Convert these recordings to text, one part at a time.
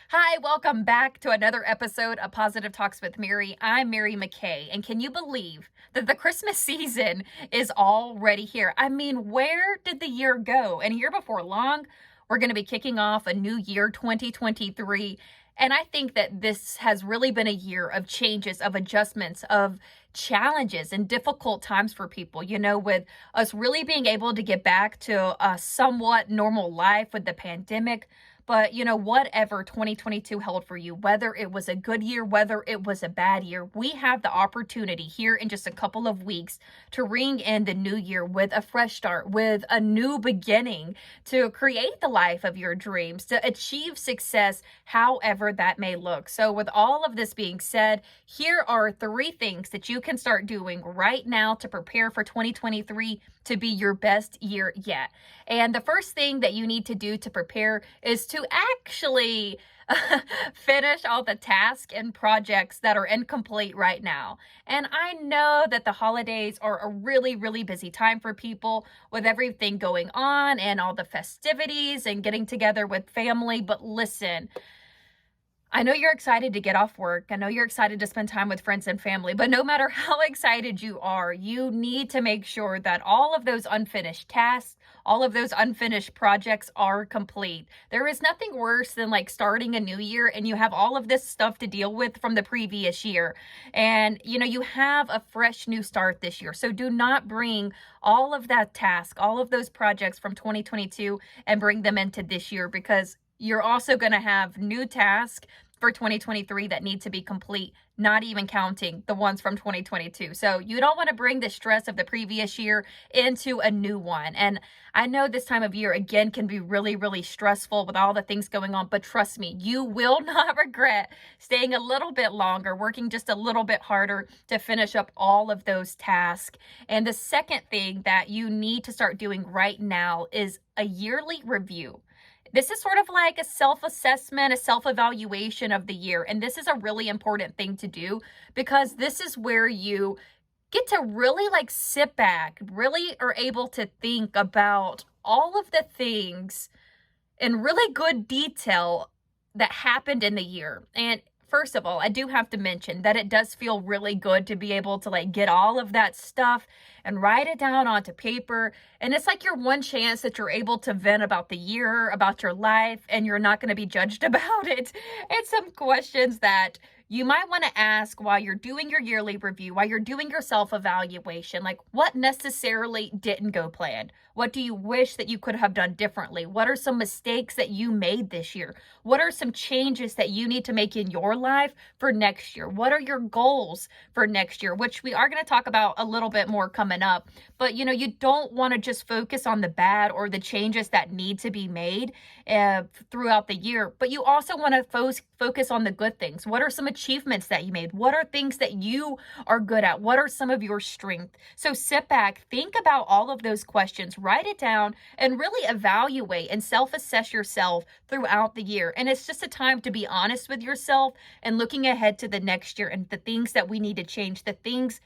Hi, welcome back to another episode of Positive Talks with Mary. I'm Mary McKay, and can you believe that the Christmas season is already here? I mean, where did the year go? And here before long, we're going to be kicking off a new year, 2023. And I think that this has really been a year of changes, of adjustments, of challenges and difficult times for people, with us really being able to get back to a somewhat normal life with the pandemic. But, whatever 2022 held for you, whether it was a good year, whether it was a bad year, we have the opportunity here in just a couple of weeks to ring in the new year with a fresh start, with a new beginning, to create the life of your dreams, to achieve success, however that may look. So, with all of this being said, here are 3 things that you can start doing right now to prepare for 2023 to be your best year yet. And the first thing that you need to do to prepare is to actually finish all the tasks and projects that are incomplete right now. And I know that the holidays are a really, really busy time for people with everything going on and all the festivities and getting together with family. But listen, I know you're excited to get off work. I know you're excited to spend time with friends and family, but no matter how excited you are, you need to make sure that all of those unfinished tasks, all of those unfinished projects are complete. There is nothing worse than like starting a new year and you have all of this stuff to deal with from the previous year. And you have a fresh new start this year. So do not bring all of that task, all of those projects from 2022 and bring them into this year, because you're also going to have new tasks for 2023 that need to be complete, not even counting the ones from 2022. So you don't want to bring the stress of the previous year into a new one. And I know this time of year, again, can be really, really stressful with all the things going on. But trust me, you will not regret staying a little bit longer, working just a little bit harder to finish up all of those tasks. And the second thing that you need to start doing right now is a yearly review. This is sort of like a self-assessment, a self-evaluation of the year. And this is a really important thing to do, because this is where you get to really like sit back, really are able to think about all of the things in really good detail that happened in the year. And first of all, I do have to mention that it does feel really good to be able to like get all of that stuff and write it down onto paper. And it's like your one chance that you're able to vent about the year, about your life, and you're not going to be judged about it. And some questions that you might want to ask while you're doing your yearly review, while you're doing your self-evaluation, like what necessarily didn't go planned? What do you wish that you could have done differently? What are some mistakes that you made this year? What are some changes that you need to make in your life for next year? What are your goals for next year, which we are going to talk about a little bit more coming up. But, you don't want to just focus on the bad or the changes that need to be made throughout the year, but you also want to focus on the good things. What are some achievements that you made? What are things that you are good at? What are some of your strengths? So sit back, think about all of those questions, write it down, and really evaluate and self-assess yourself throughout the year. And it's just a time to be honest with yourself and looking ahead to the next year and the things that we need to change, the things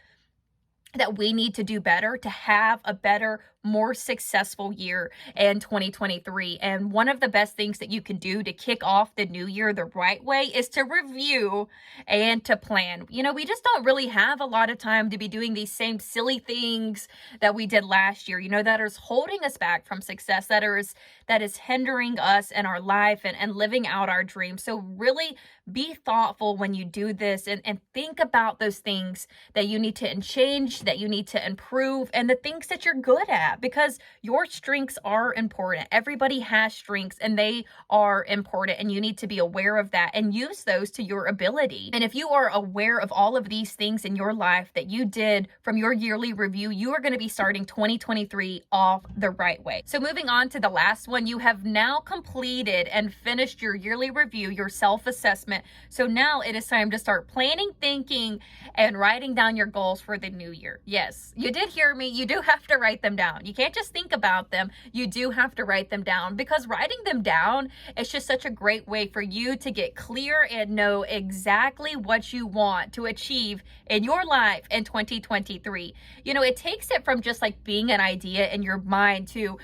that we need to do better to have a better, more successful year in 2023. And one of the best things that you can do to kick off the new year the right way is to review and to plan. We just don't really have a lot of time to be doing these same silly things that we did last year, that is holding us back from success, that is hindering us in our life and living out our dreams. So really be thoughtful when you do this and think about those things that you need to change, that you need to improve, and the things that you're good at, because your strengths are important. Everybody has strengths and they are important, and you need to be aware of that and use those to your ability. And if you are aware of all of these things in your life that you did from your yearly review, you are going to be starting 2023 off the right way. So moving on to the last one, you have now completed and finished your yearly review, your self-assessment. So now it is time to start planning, thinking, and writing down your goals for the new year. Yes, you did hear me. You do have to write them down. You can't just think about them. You do have to write them down, because writing them down is just such a great way for you to get clear and know exactly what you want to achieve in your life in 2023. It takes it from just like being an idea in your mind to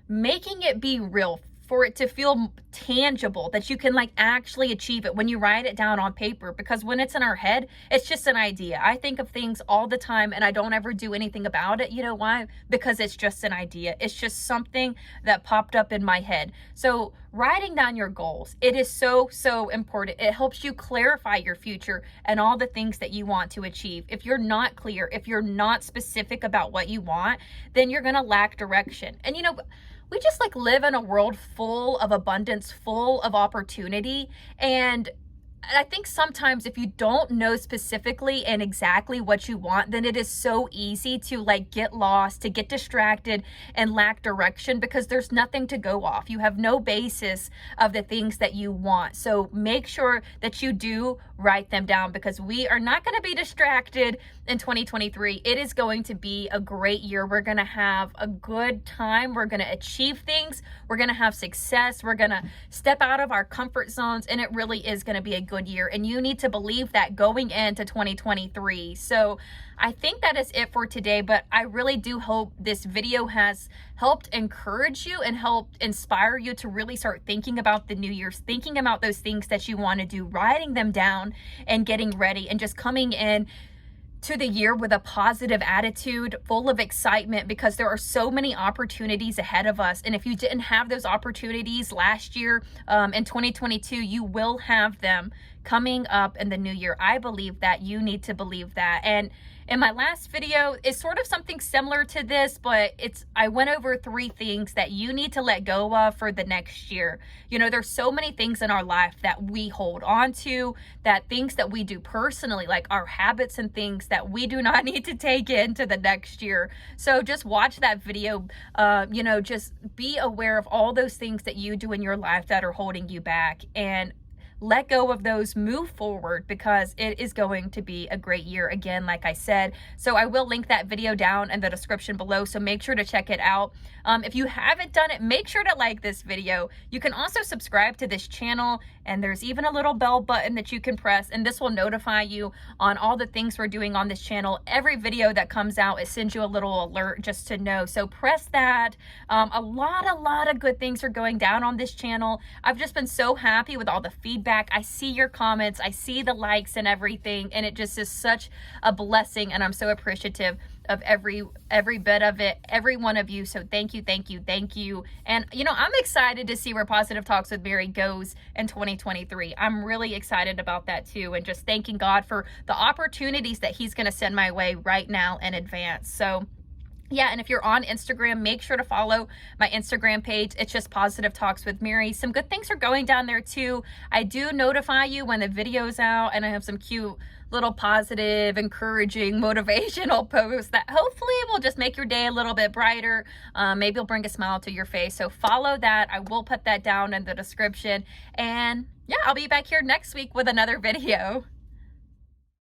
making it be real, for it to feel tangible, that you can like actually achieve it when you write it down on paper. Because when it's in our head, it's just an idea. I think of things all the time and I don't ever do anything about it. You know why? Because it's just an idea. It's just something that popped up in my head. So writing down your goals, it is so, so important. It helps you clarify your future and all the things that you want to achieve. If you're not clear, if you're not specific about what you want, then you're going to lack direction. And we just like live in a world full of abundance, full of opportunity. And I think sometimes if you don't know specifically and exactly what you want, then it is so easy to like get lost, to get distracted and lack direction, because there's nothing to go off. You have no basis of the things that you want. So make sure that you do write them down, because we are not going to be distracted in 2023. It is going to be a great year. We're going to have a good time. We're going to achieve things. We're going to have success. We're going to step out of our comfort zones, and it really is going to be a good year. And you need to believe that going into 2023. So I think that is it for today, but I really do hope this video has helped encourage you and helped inspire you to really start thinking about the New Year's, thinking about those things that you want to do, writing them down and getting ready, and just coming in to the year with a positive attitude, full of excitement, because there are so many opportunities ahead of us. And if you didn't have those opportunities last year, in 2022, you will have them coming up in the new year. I believe that. You need to believe that. And in my last video, it's sort of something similar to this, but I went over 3 things that you need to let go of for the next year. There's so many things in our life that we hold on to, that things that we do personally, like our habits and things that we do not need to take into the next year. So just watch that video, just be aware of all those things that you do in your life that are holding you back, and let go of those, move forward, because it is going to be a great year again, like I said. So I will link that video down in the description below, so make sure to check it out. If you haven't done it, make sure to like this video. You can also subscribe to this channel, and there's even a little bell button that you can press, and this will notify you on all the things we're doing on this channel. Every video that comes out, it sends you a little alert just to know. So press that. A lot of good things are going down on this channel. I've just been so happy with all the feedback. I see your comments, I see the likes and everything, and it just is such a blessing, and I'm so appreciative of every bit of it, every one of you. So thank you. And I'm excited to see where Positive Talks with Mary goes in 2023. I'm really excited about that too, and just thanking God for the opportunities that he's going to send my way right now in advance. So yeah, and if you're on Instagram, make sure to follow my Instagram page. It's just Positive Talks with Mary. Some good things are going down there too. I do notify you when the video's out, and I have some cute little positive, encouraging, motivational posts that hopefully will just make your day a little bit brighter. Maybe it'll bring a smile to your face. So follow that. I will put that down in the description. And yeah, I'll be back here next week with another video.